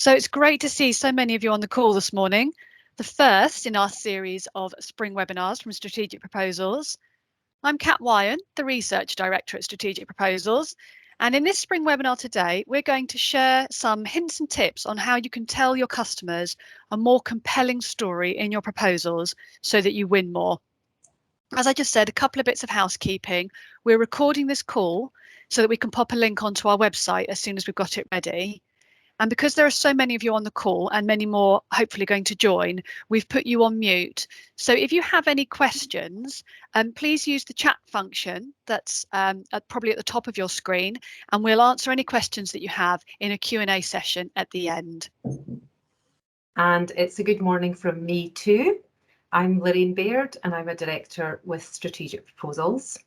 So it's great to see so many of you on the call this morning, the first in our series of spring webinars from Strategic Proposals. I'm Kat Wyan, the Research Director at Strategic Proposals, and in this spring webinar today, we're going to share some hints and tips on how you can tell your customers a more compelling story in your proposals so that you win more. As I just said, a couple of bits of housekeeping. We're recording this call so that we can pop a link onto our website as soon as we've got it ready. And because there are so many of you on the call and many more hopefully going to join, we've put you on mute. So if you have any questions, please use the chat function that's probably at the top of your screen, and we'll answer any questions that you have in a Q&A session at the end. And it's a good morning from me too. I'm Lorraine Baird and I'm a Director with Strategic Proposals.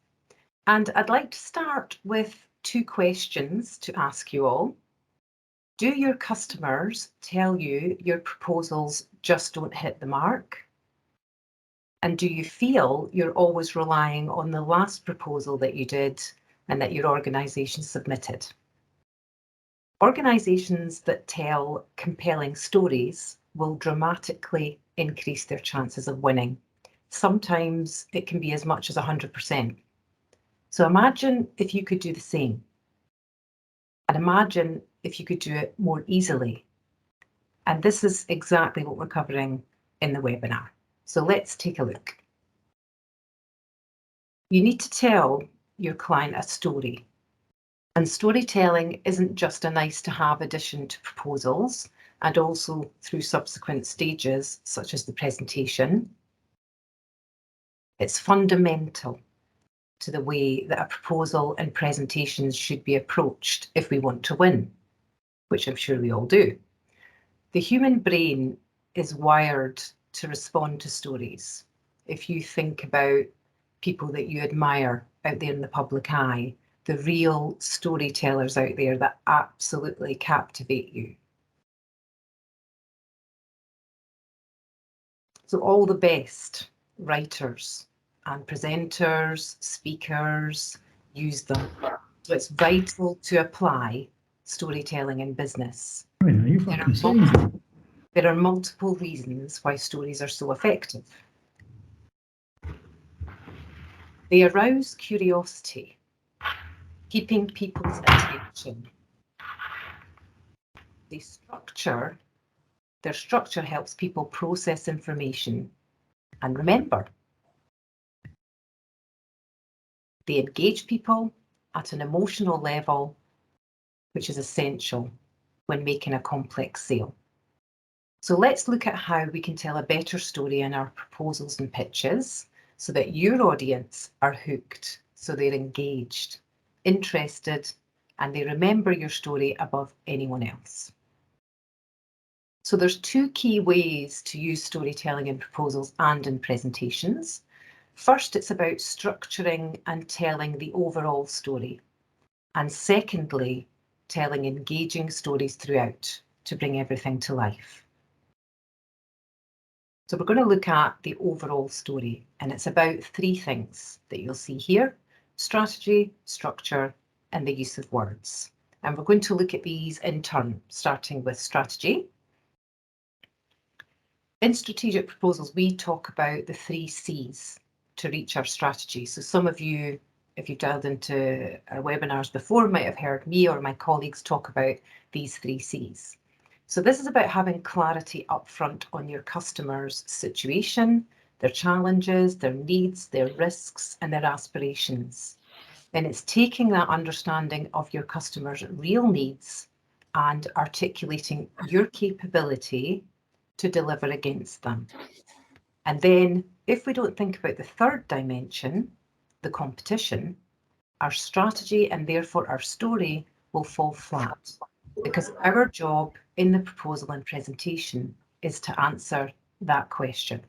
And I'd like to start with two questions to ask you all. Do your customers tell you your proposals just don't hit the mark? And do you feel you're always relying on the last proposal that you did and that your organisation submitted? Organisations that tell compelling stories will dramatically increase their chances of winning. Sometimes it can be as much as 100%. So imagine if you could do the same. And imagine if you could do it more easily. And this is exactly what we're covering in the webinar. So let's take a look. You need to tell your client a story. And storytelling isn't just a nice to have addition to proposals and also through subsequent stages, such as the presentation. It's fundamental to the way that a proposal and presentations should be approached if we want to win, which I'm sure we all do. The human brain is wired to respond to stories. If you think about people that you admire out there in the public eye, the real storytellers out there that absolutely captivate you. So all the best writers and presenters, speakers, use them. So it's vital to apply storytelling in business. There are multiple reasons why stories are so effective. They arouse curiosity, keeping people's attention. Their structure helps people process information and remember. They engage people at an emotional level, which is essential when making a complex sale. So let's look at how we can tell a better story in our proposals and pitches so that your audience are hooked, so they're engaged, interested, and they remember your story above anyone else. So there's two key ways to use storytelling in proposals and in presentations. First, it's about structuring and telling the overall story. And secondly, telling engaging stories throughout to bring everything to life. So we're going to look at the overall story, and it's about three things that you'll see here: strategy, structure, and the use of words. And we're going to look at these in turn, starting with strategy. In strategic proposals, we talk about the 3 C's to reach our strategy. So some of you, if you've dialed into our webinars before, might have heard me or my colleagues talk about these 3 C's. So this is about having clarity upfront on your customer's situation, their challenges, their needs, their risks, and their aspirations. And it's taking that understanding of your customer's real needs and articulating your capability to deliver against them. And then if we don't think about the third dimension, the competition, our strategy and therefore our story will fall flat, because our job in the proposal and presentation is to answer that question.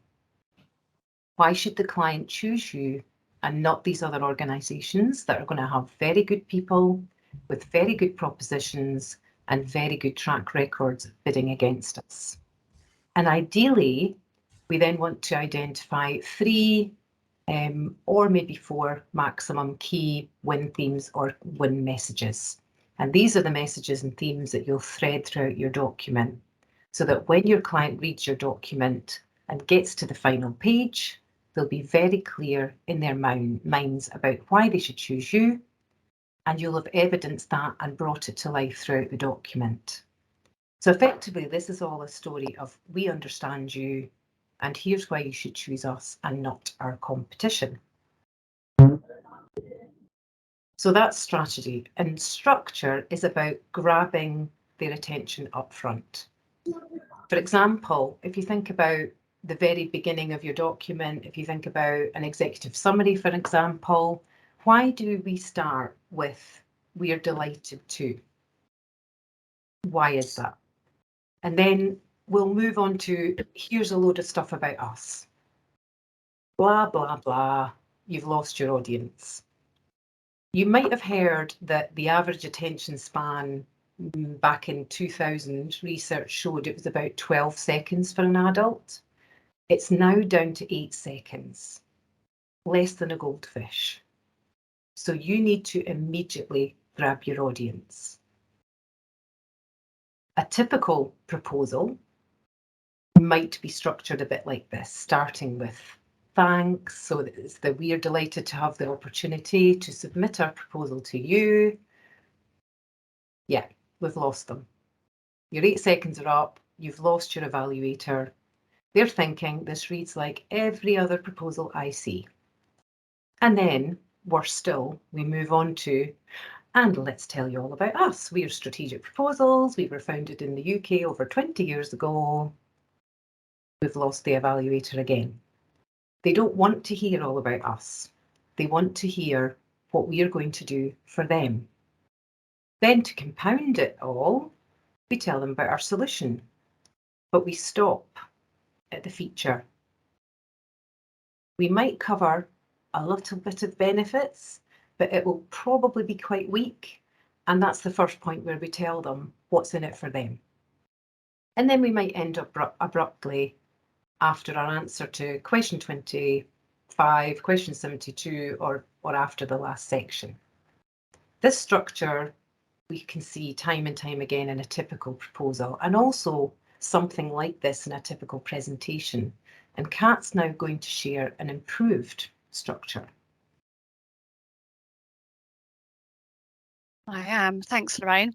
Why should the client choose you and not these other organisations that are going to have very good people with very good propositions and very good track records bidding against us? And ideally, we then want to identify 3 or maybe 4 maximum key win themes or win messages. And these are the messages and themes that you'll thread throughout your document, so that when your client reads your document and gets to the final page, they'll be very clear in their minds about why they should choose you, and you'll have evidenced that and brought it to life throughout the document. So effectively, this is all a story of we understand you, and here's why you should choose us and not our competition. So that's strategy, and structure is about grabbing their attention up front. For example, if you think about the very beginning of your document, if you think about an executive summary, for example, why do we start with "we're delighted to"? Why is that? And then we'll move on to "here's a load of stuff about us." Blah, blah, blah, you've lost your audience. You might have heard that the average attention span back in 2000, research showed it was about 12 seconds for an adult. It's now down to 8 seconds, less than a goldfish. So you need to immediately grab your audience. A typical proposal might be structured a bit like this, starting with thanks, so that we're delighted to have the opportunity to submit our proposal to you. Yeah, we've lost them. Your 8 seconds are up, you've lost your evaluator. They're thinking this reads like every other proposal I see. And then, worse still, we move on to, and let's tell you all about us. We're Strategic Proposals. We were founded in the UK over 20 years ago. We've lost the evaluator again. They don't want to hear all about us. They want to hear what we are going to do for them. Then, to compound it all, we tell them about our solution, but we stop at the feature. We might cover a little bit of benefits, but it will probably be quite weak. And that's the first point where we tell them what's in it for them. And then we might end up abruptly after our answer to question 25, question 72, or after the last section. This structure we can see time and time again in a typical proposal, and also something like this in a typical presentation. And Kat's now going to share an improved structure. I am. Thanks, Lorraine.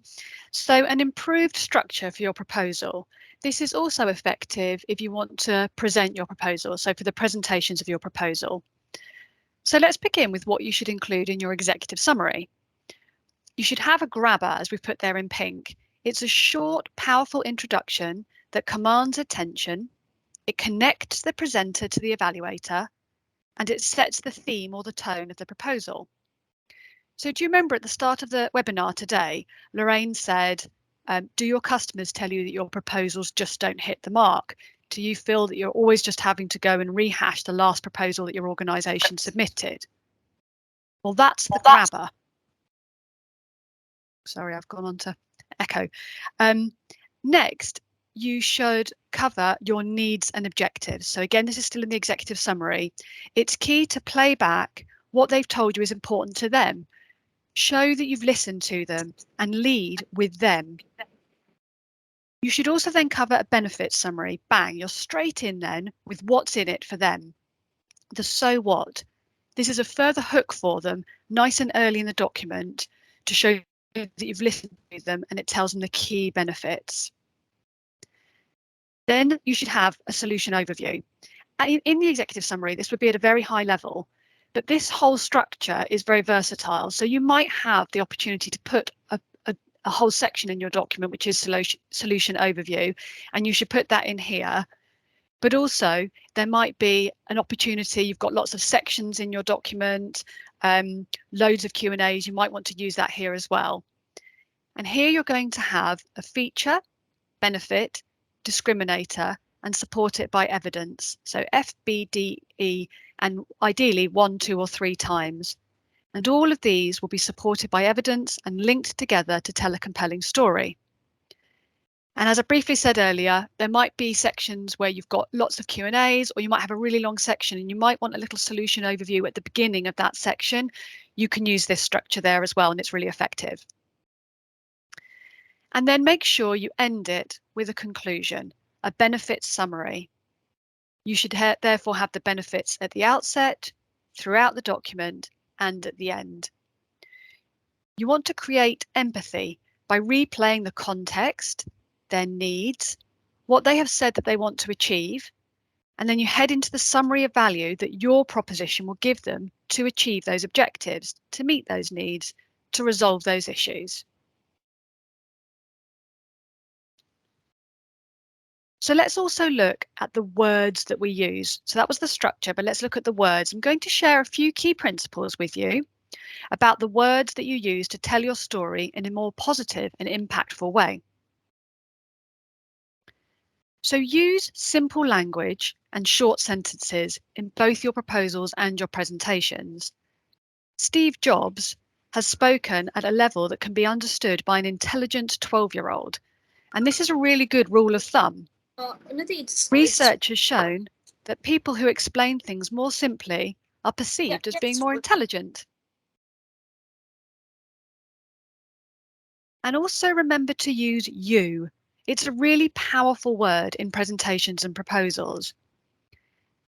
So an improved structure for your proposal. This is also effective if you want to present your proposal, so for the presentations of your proposal. So let's begin with what you should include in your executive summary. You should have a grabber, as we've put there in pink. It's a short, powerful introduction that commands attention. It connects the presenter to the evaluator, and it sets the theme or the tone of the proposal. So do you remember at the start of the webinar today, Lorraine said, do your customers tell you that your proposals just don't hit the mark? Do you feel that you're always just having to go and rehash the last proposal that your organisation submitted? Well, that's the grabber. Sorry, I've gone on to echo. Next, you should cover your needs and objectives. So again, this is still in the executive summary. It's key to play back what they've told you is important to them. Show that you've listened to them and lead with them. You should also then cover a benefits summary. Bang, you're straight in then with what's in it for them. The so what. This is a further hook for them, nice and early in the document, to show that you've listened to them and it tells them the key benefits. Then you should have a solution overview. In the executive summary, this would be at a very high level, but this whole structure is very versatile. So you might have the opportunity to put a whole section in your document, which is solution overview, and you should put that in here. But also there might be an opportunity, you've got lots of sections in your document, loads of Q&As, you might want to use that here as well. And here you're going to have a feature, benefit, discriminator, and support it by evidence. So FBDE, and ideally 1, 2, or 3 times. And all of these will be supported by evidence and linked together to tell a compelling story. And as I briefly said earlier, there might be sections where you've got lots of Q&As, or you might have a really long section and you might want a little solution overview at the beginning of that section. You can use this structure there as well, and it's really effective. And then make sure you end it with a conclusion, a benefits summary. You should therefore have the benefits at the outset, throughout the document, and at the end. You want to create empathy by replaying the context, their needs, what they have said that they want to achieve, and then you head into the summary of value that your proposition will give them to achieve those objectives, to meet those needs, to resolve those issues. So let's also look at the words that we use. So that was the structure, but let's look at the words. I'm going to share a few key principles with you about the words that you use to tell your story in a more positive and impactful way. So use simple language and short sentences in both your proposals and your presentations. Steve Jobs has spoken at a level that can be understood by an intelligent 12-year-old, and this is a really good rule of thumb. Research has shown that people who explain things more simply are perceived as being more intelligent. And also remember to use you. It's a really powerful word in presentations and proposals.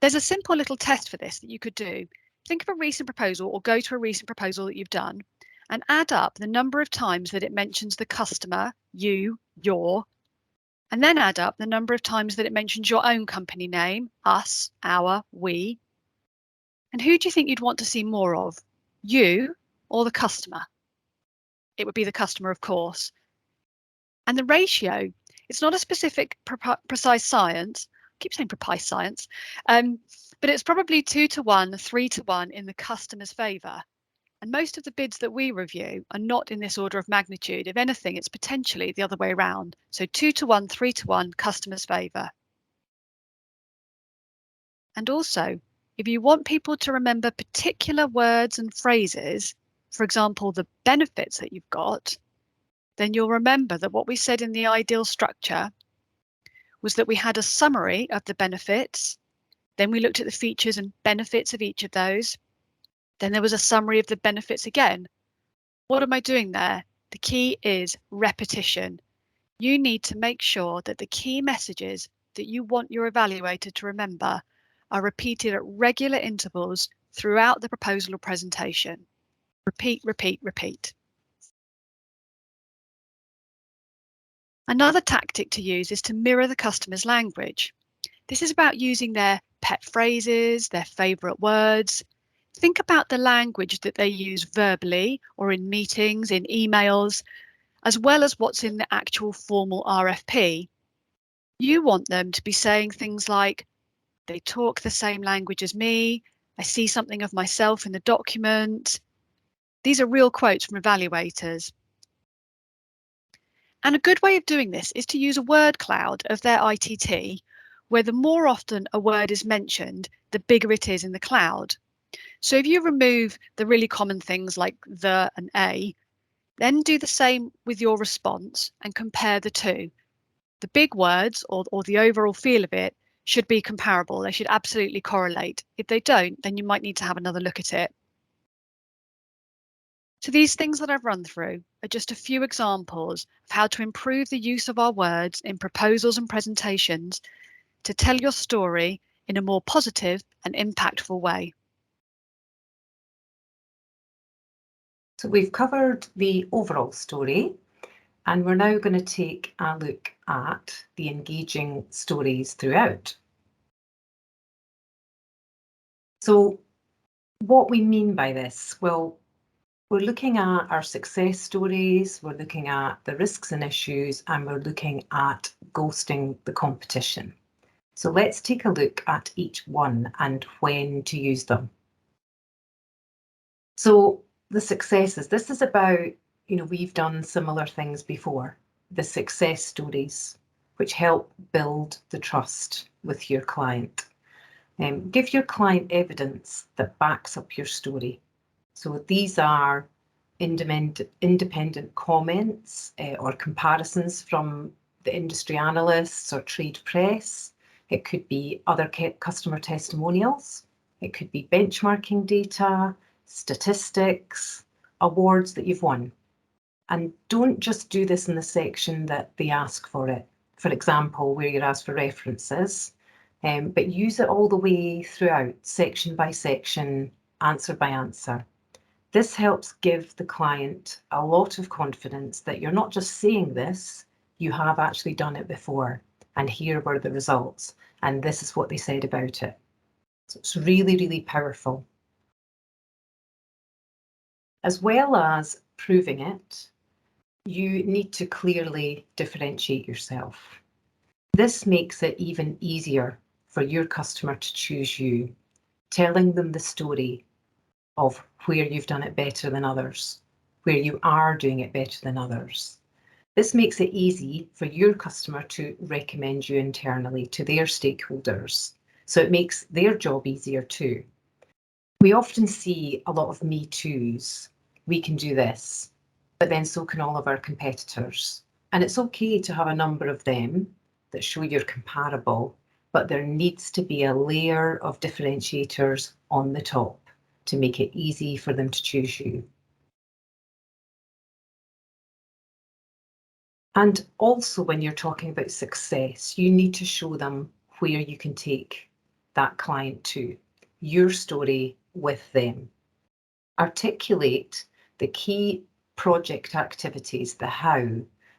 There's a simple little test for this that you could do. Think of a recent proposal or go to a recent proposal that you've done and add up the number of times that it mentions the customer, you, your, and then add up the number of times that it mentions your own company name, us, our, we. And who do you think you'd want to see more of? You or the customer? It would be the customer, of course. And the ratio, it's not a specific precise science. I keep saying precise science, but it's probably 2 to 1, 3 to 1 in the customer's favour. And most of the bids that we review are not in this order of magnitude. If anything, it's potentially the other way around. So 2 to 1, 3 to 1, customer's favour. And also, if you want people to remember particular words and phrases, for example, the benefits that you've got, then you'll remember that what we said in the ideal structure was that we had a summary of the benefits, then we looked at the features and benefits of each of those, then there was a summary of the benefits again. What am I doing there? The key is repetition. You need to make sure that the key messages that you want your evaluator to remember are repeated at regular intervals throughout the proposal or presentation. Repeat, repeat, repeat. Another tactic to use is to mirror the customer's language. This is about using their pet phrases, their favourite words. Think about the language that they use verbally or in meetings, in emails, as well as what's in the actual formal RFP. You want them to be saying things like, they talk the same language as me, I see something of myself in the document. These are real quotes from evaluators. And a good way of doing this is to use a word cloud of their ITT, where the more often a word is mentioned, the bigger it is in the cloud. So if you remove the really common things like the and a, then do the same with your response and compare the two. The big words or the overall feel of it should be comparable. They should absolutely correlate. If they don't, then you might need to have another look at it. So these things that I've run through are just a few examples of how to improve the use of our words in proposals and presentations to tell your story in a more positive and impactful way. So we've covered the overall story, and we're now going to take a look at the engaging stories throughout. So what we mean by this, well, we're looking at our success stories, we're looking at the risks and issues, and we're looking at ghosting the competition. So let's take a look at each one and when to use them. So the successes, this is about, we've done similar things before, the success stories, which help build the trust with your client. Give your client evidence that backs up your story. So these are independent comments or comparisons from the industry analysts or trade press. It could be other customer testimonials. It could be benchmarking data, statistics, awards that you've won. And don't just do this in the section that they ask for it. For example, where you're asked for references, but use it all the way throughout, section by section, answer by answer. This helps give the client a lot of confidence that you're not just saying this, you have actually done it before, and here were the results, and this is what they said about it. So it's really, really powerful. As well as proving it, you need to clearly differentiate yourself. This makes it even easier for your customer to choose you, telling them the story of where you've done it better than others, where you are doing it better than others. This makes it easy for your customer to recommend you internally to their stakeholders. So it makes their job easier too. We often see a lot of me toos. We can do this, but then so can all of our competitors. And it's okay to have a number of them that show you're comparable, but there needs to be a layer of differentiators on the top to make it easy for them to choose you. And also when you're talking about success, you need to show them where you can take that client to, your story with them. Articulate the key project activities, the how,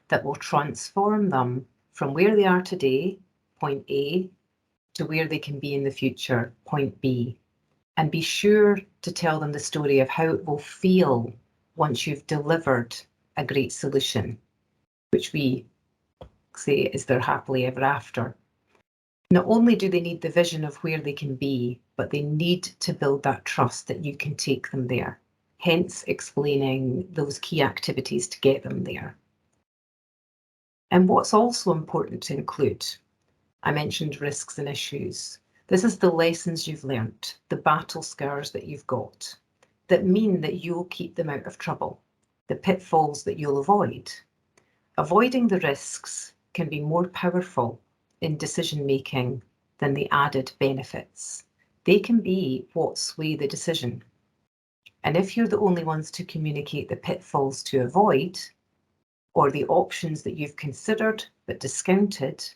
that will transform them from where they are today, point A, to where they can be in the future, point B. And be sure to tell them the story of how it will feel once you've delivered a great solution, which we say is their happily ever after. Not only do they need the vision of where they can be, but they need to build that trust that you can take them there. Hence explaining those key activities to get them there. And what's also important to include, I mentioned risks and issues. This is the lessons you've learnt, the battle scars that you've got, that mean that you'll keep them out of trouble, the pitfalls that you'll avoid. Avoiding the risks can be more powerful in decision making than the added benefits. They can be what sway the decision. And if you're the only ones to communicate the pitfalls to avoid, or the options that you've considered but discounted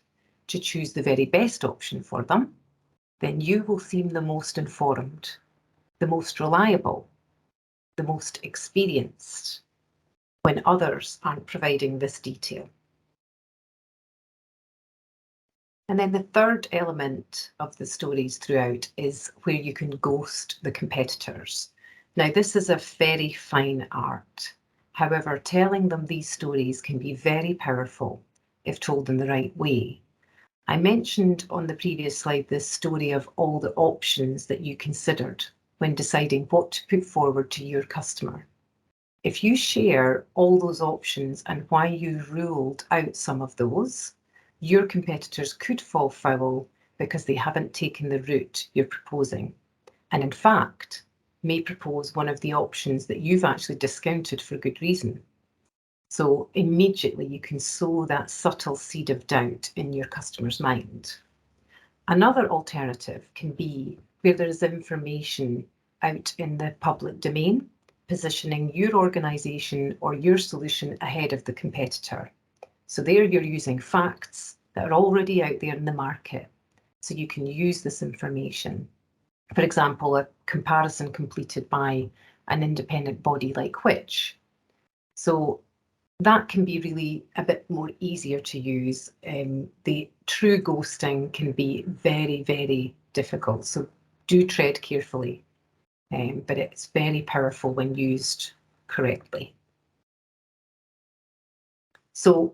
to choose the very best option for them, then you will seem the most informed, the most reliable, the most experienced, when others aren't providing this detail. And then the third element of the stories throughout is where you can ghost the competitors. Now, this is a very fine art. However, telling them these stories can be very powerful if told in the right way. I mentioned on the previous slide this story of all the options that you considered when deciding what to put forward to your customer. If you share all those options and why you ruled out some of those, your competitors could fall foul because they haven't taken the route you're proposing, and in fact may propose one of the options that you've actually discounted for good reason. So immediately you can sow that subtle seed of doubt in your customer's mind. Another alternative can be where there is information out in the public domain, positioning your organisation or your solution ahead of the competitor. So there you're using facts that are already out there in the market. So you can use this information. For example, a comparison completed by an independent body like Which. So that can be really a bit more easier to use. The true ghosting can be very, very difficult. So do tread carefully, but it's very powerful when used correctly. So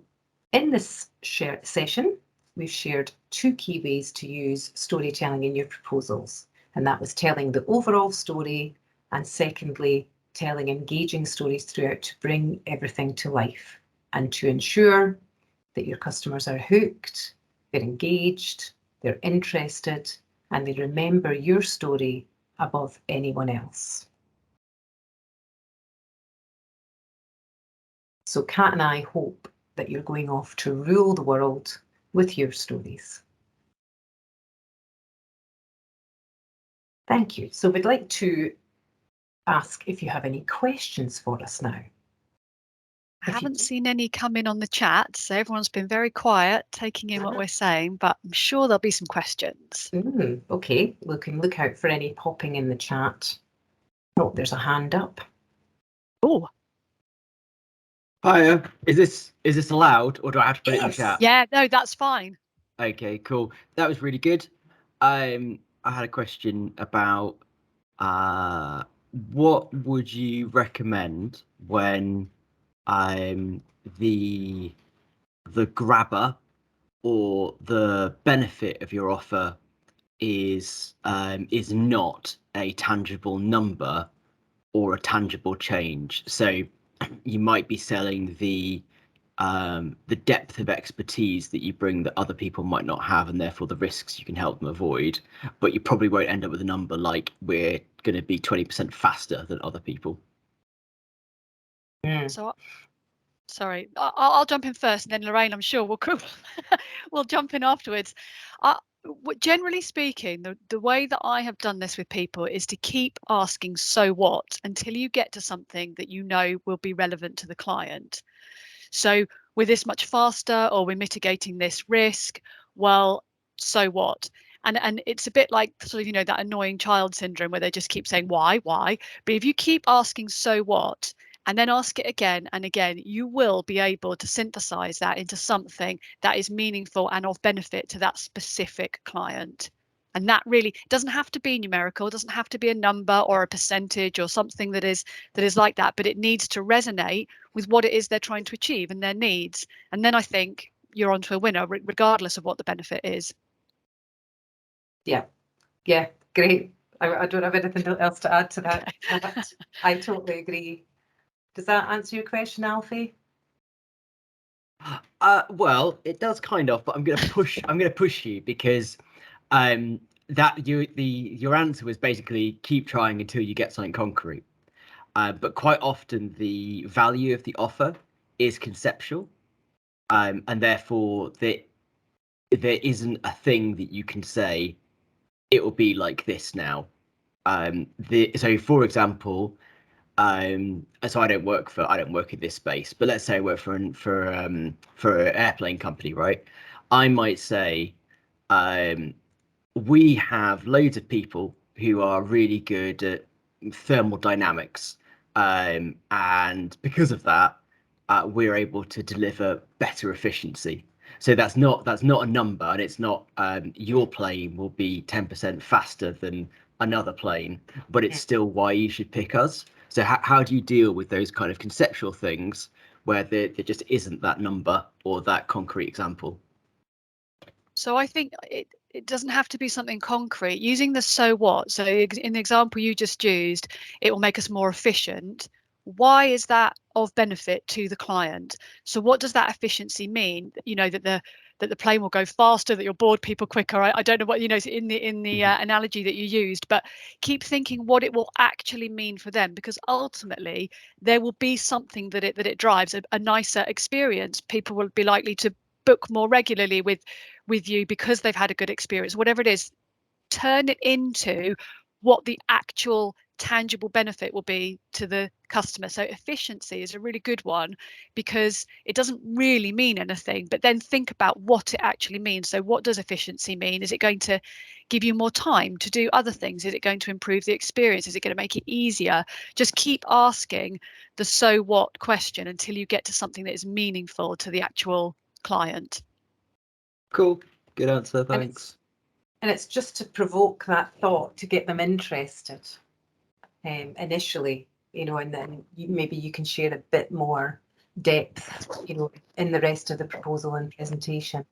in this session, we've shared two key ways to use storytelling in your proposals, and that was telling the overall story, and secondly, telling engaging stories throughout to bring everything to life and to ensure that your customers are hooked, they're engaged, they're interested, and they remember your story above anyone else. So Kat and I hope that you're going off to rule the world with your stories. Thank you. So we'd like to ask if you have any questions for us now. I haven't seen any come in on the chat, so everyone's been very quiet, taking in what we're saying, but I'm sure there'll be some questions. Okay, we can look out for any popping in the chat. Oh, there's a hand up. Oh, Hiya. Is this allowed, or do I have to put it in the chat? yeah, no, that's fine. Okay, cool. That was really good. I had a question about what would you recommend when the grabber or the benefit of your offer is not a tangible number or a tangible change. So you might be selling the depth of expertise that you bring that other people might not have, and therefore the risks you can help them avoid, but you probably won't end up with a number like we're going to be 20% faster than other people. So, sorry, I'll jump in first, and then Lorraine, I'm sure we'll jump in afterwards. Generally speaking, the way that I have done this with people is to keep asking so what until you get to something that you know will be relevant to the client. So we're this much faster, or we're mitigating this risk. Well, so what? And it's a bit like sort of, you know, that annoying child syndrome where they just keep saying why. But if you keep asking so what, and then ask it again and again, you will be able to synthesize that into something that is meaningful and of benefit to that specific client. And that really doesn't have to be numerical, doesn't have to be a number or a percentage or something that is like that, but it needs to resonate with what it is they're trying to achieve and their needs. And then I think you're onto a winner, regardless of what the benefit is. Yeah, great. I don't have anything else to add to that. Okay. I totally agree. Does that answer your question, Alfie? Well, it does kind of, but I'm going to push you because your answer was basically keep trying until you get something concrete. But quite often the value of the offer is conceptual, and therefore there isn't a thing that you can say it will be like this now. So for example, so I don't work in this space, but let's say I work for an airplane company, right? I might say, we have loads of people who are really good at thermodynamics, and because of that, we're able to deliver better efficiency. So that's not a number, and it's not your plane will be 10% faster than another plane, but it's still why you should pick us. So how do you deal with those kind of conceptual things where there just isn't that number or that concrete example? So I think it doesn't have to be something concrete. Using the so what, so in the example you just used, it will make us more efficient. Why is that of benefit to the client? So what does that efficiency mean? You know, that the plane will go faster, that you'll board people quicker. I don't know what, you know, in the analogy that you used, but keep thinking what it will actually mean for them, because ultimately there will be something that it drives, a nicer experience. People will be likely to book more regularly with you because they've had a good experience. Whatever it is, turn it into what the actual tangible benefit will be to the customer. So efficiency is a really good one because it doesn't really mean anything, but then think about what it actually means. So what does efficiency mean? Is it going to give you more time to do other things? Is it going to improve the experience? Is it going to make it easier? Just keep asking the so what question until you get to something that is meaningful to the actual client. Cool, good answer, thanks. And it's just to provoke that thought, to get them interested initially, you know, and then maybe you can share a bit more depth, you know, in the rest of the proposal and presentation.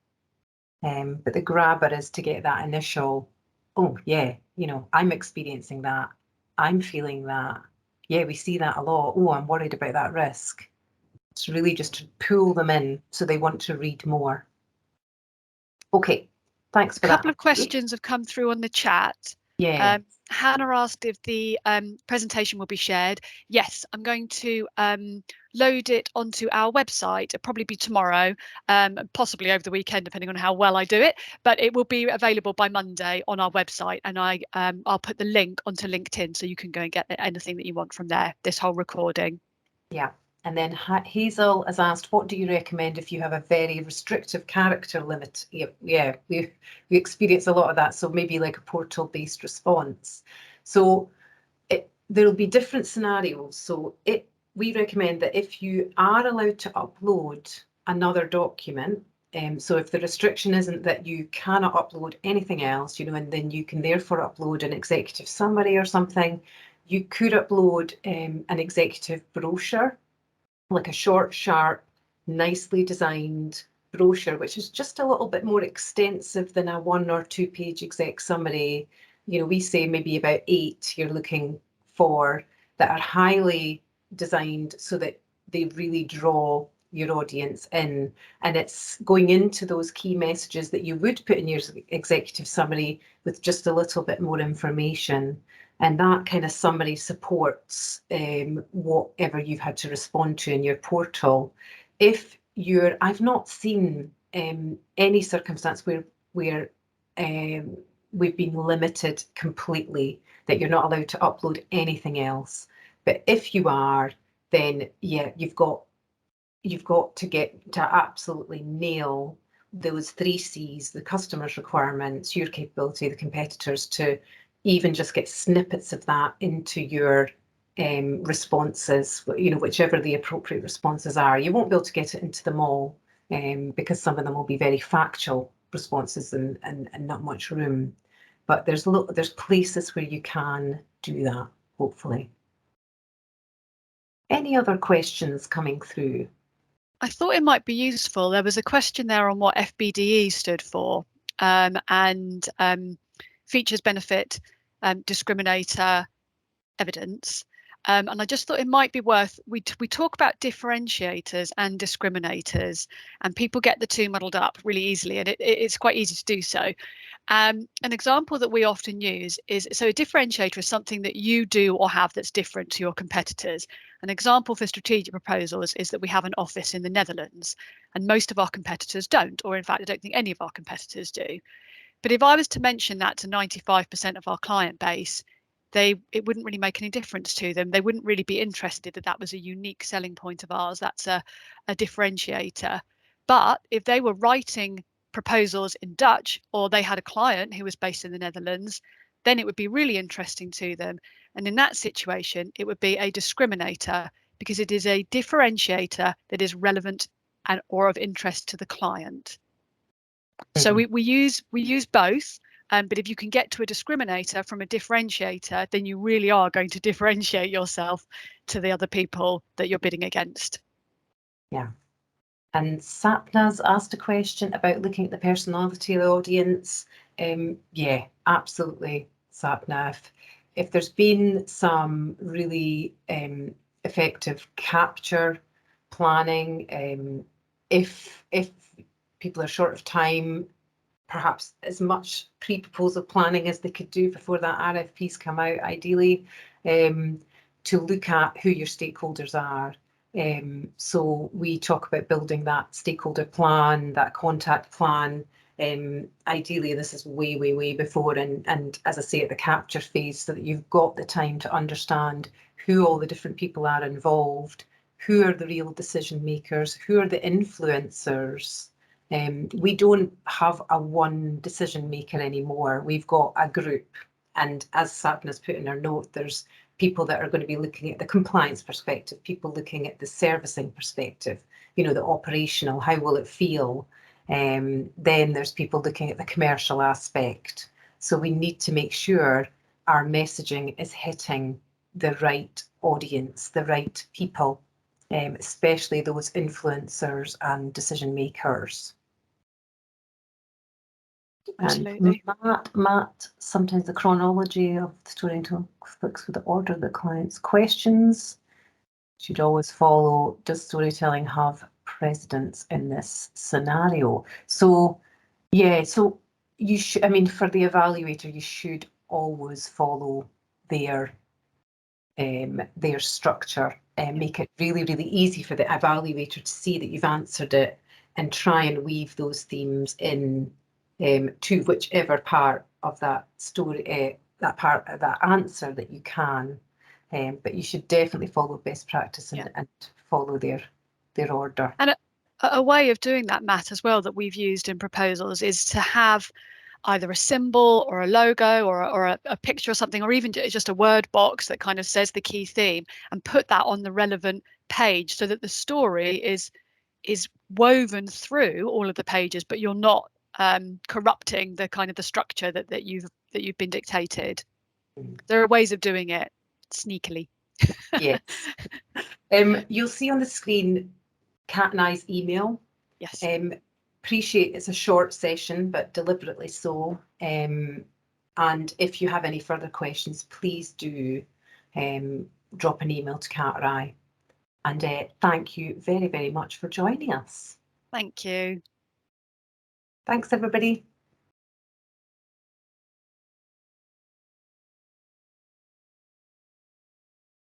But the grabber is to get that initial, oh yeah, you know, I'm experiencing that, I'm feeling that, yeah, we see that a lot, oh, I'm worried about that risk. It's really just to pull them in so they want to read more. Okay, thanks for that. A couple of questions have come through on the chat. Yeah. Hannah asked if the presentation will be shared. Yes, I'm going to load it onto our website. It'll probably be tomorrow, possibly over the weekend, depending on how well I do it. But it will be available by Monday on our website, and I'll put the link onto LinkedIn so you can go and get anything that you want from there. This whole recording. Yeah, And then Hazel has asked, what do you recommend if you have a very restrictive character limit? Yeah, we experience a lot of that. So maybe like a portal-based response. So there'll be different scenarios. So we recommend that if you are allowed to upload another document, so if the restriction isn't that you cannot upload anything else, and then you can therefore upload an executive summary or something, you could upload an executive brochure, like a short, sharp, nicely designed brochure, which is just a little bit more extensive than a 1 or 2 page exec summary. We say maybe about 8 you're looking for, that are highly designed so that they really draw your audience in, and it's going into those key messages that you would put in your executive summary with just a little bit more information. And that kind of summary supports whatever you've had to respond to in your portal. I've not seen any circumstance where we've been limited completely, that you're not allowed to upload anything else. But if you are, then yeah, you've got to get to absolutely nail those 3 C's: the customer's requirements, your capability, the competitors, to even just get snippets of that into your responses, whichever the appropriate responses are. You won't be able to get it into them all because some of them will be very factual responses and not much room. But there's places where you can do that, hopefully. Any other questions coming through? I thought it might be useful. There was a question there on what FBDE stood for, and features, benefit, discriminator, evidence. And I just thought it might be worth, we talk about differentiators and discriminators, and people get the two muddled up really easily, and it's quite easy to do so. An example that we often use is, so a differentiator is something that you do or have that's different to your competitors. An example for strategic proposals is that we have an office in the Netherlands, and most of our competitors don't, or in fact, I don't think any of our competitors do. But if I was to mention that to 95% of our client base, it wouldn't really make any difference to them. They wouldn't really be interested that was a unique selling point of ours. That's a differentiator. But if they were writing proposals in Dutch, or they had a client who was based in the Netherlands, then it would be really interesting to them. And in that situation, it would be a discriminator, because it is a differentiator that is relevant and or of interest to the client. So we use both, but if you can get to a discriminator from a differentiator, then you really are going to differentiate yourself to the other people that you're bidding against. Yeah. And Sapna's asked a question about looking at the personality of the audience. Yeah, absolutely, Sapna. If there's been some really effective capture planning, if people are short of time, perhaps as much pre-proposal planning as they could do before that RFPs come out, ideally, to look at who your stakeholders are. So we talk about building that stakeholder plan, that contact plan. Ideally, this is way before, and as I say, at the capture phase, so that you've got the time to understand who all the different people are involved, who are the real decision makers, who are the influencers. We don't have a one decision maker anymore. We've got a group, and as Sapna's put in her note, there's people that are going to be looking at the compliance perspective, people looking at the servicing perspective, the operational, how will it feel? Then there's people looking at the commercial aspect. So we need to make sure our messaging is hitting the right audience, the right people, especially those influencers and decision makers. Absolutely. And Matt, sometimes the chronology of the storytelling conflicts with the order of the client's questions. Should always follow, does storytelling have precedence in this scenario? So, yeah, so you should, for the evaluator, you should always follow their structure and make it really easy for the evaluator to see that you've answered it, and try and weave those themes in to whichever part of that story, that part of that answer that you can. But you should definitely follow best practice and follow their order. And a way of doing that, Matt, as well, that we've used in proposals is to have either a symbol or a logo or a picture or something, or even just a word box that kind of says the key theme, and put that on the relevant page so that the story is woven through all of the pages, but you're not corrupting the kind of the structure that you've been dictated. There are ways of doing it sneakily. Yes. You'll see on the screen Kat and I's email. Yes. Appreciate it's a short session, but deliberately so. And if you have any further questions, please do drop an email to Kat or I. And thank you very, very much for joining us. Thank you. Thanks, everybody.